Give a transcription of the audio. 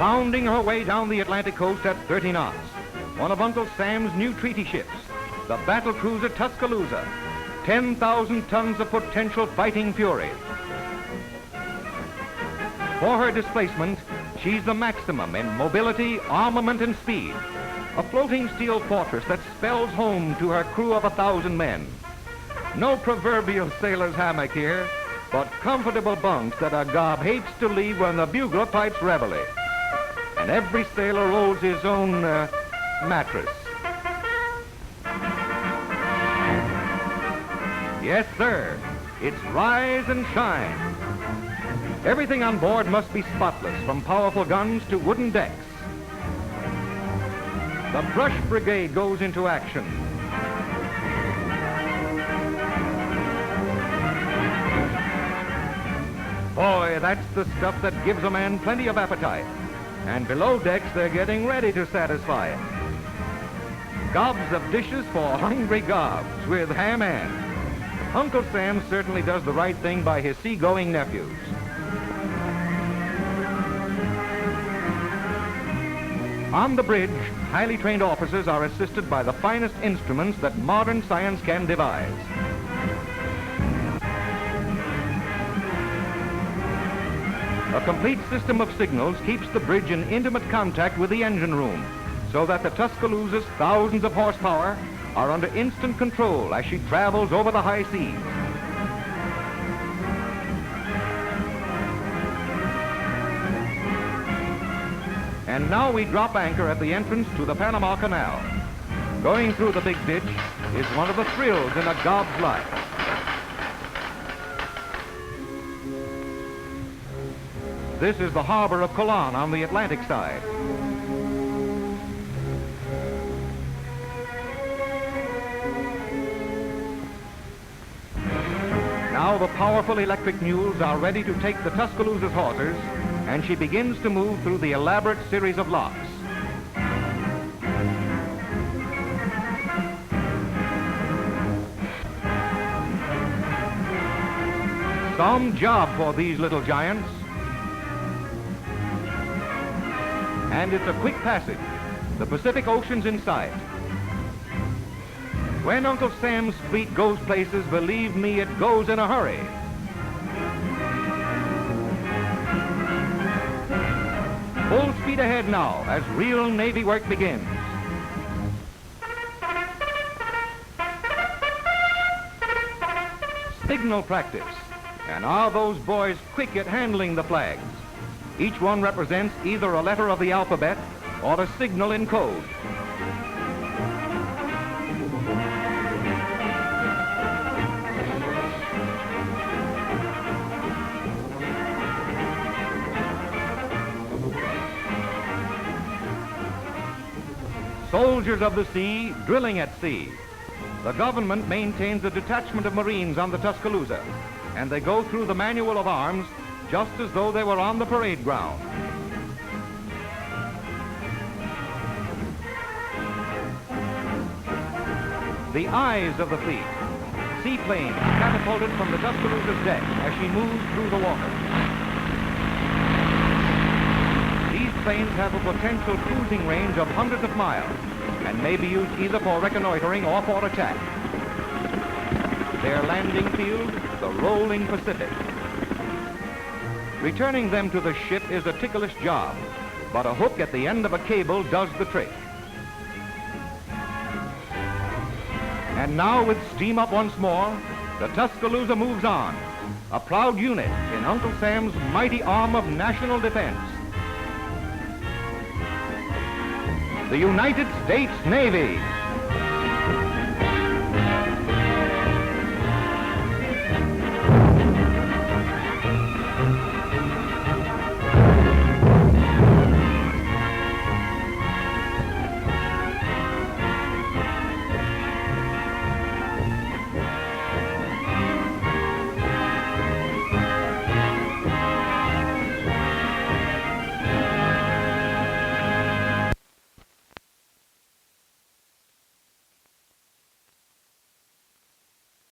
pounding her way down the Atlantic coast at 30 knots. One of Uncle Sam's new treaty ships, the battlecruiser Tuscaloosa, 10,000 tons of potential fighting fury. For her displacement, she's the maximum in mobility, armament, and speed. A floating steel fortress that spells home to her crew of 1,000 men. No proverbial sailor's hammock here, but comfortable bunks that a gob hates to leave when the bugler pipes reveille. And every sailor rolls his own mattress. Yes, sir. It's rise and shine. Everything on board must be spotless, from powerful guns to wooden decks. The brush brigade goes into action. Boy, that's the stuff that gives a man plenty of appetite. And below decks, they're getting ready to satisfy it. Gobs of dishes for hungry gobs with ham and. Uncle Sam certainly does the right thing by his seagoing nephews. On the bridge, highly trained officers are assisted by the finest instruments that modern science can devise. A complete system of signals keeps the bridge in intimate contact with the engine room, so that the Tuscaloosa's thousands of horsepower are under instant control as she travels over the high seas. And now we drop anchor at the entrance to the Panama Canal. Going through the big ditch is one of the thrills in a gob's life. This is the harbor of Colon on the Atlantic side. Now the powerful electric mules are ready to take the Tuscaloosa's hawsers, and she begins to move through the elaborate series of locks. Some job for these little giants. And it's a quick passage. The Pacific Ocean's in sight. When Uncle Sam's fleet goes places, believe me, it goes in a hurry. Full speed ahead now as real Navy work begins. Signal practice. And are those boys quick at handling the flags? Each one represents either a letter of the alphabet or a signal in code. Soldiers of the sea, drilling at sea. The government maintains a detachment of Marines on the Tuscaloosa, and they go through the manual of arms just as though they were on the parade ground. The eyes of the fleet. Seaplanes catapulted from the Tuscaloosa's deck as she moves through the water. These planes have a potential cruising range of hundreds of miles and may be used either for reconnoitering or for attack. Their landing field, the rolling Pacific. Returning them to the ship is a ticklish job, but a hook at the end of a cable does the trick. And now, with steam up once more, the Tuscaloosa moves on, a proud unit in Uncle Sam's mighty arm of national defense. The United States Navy.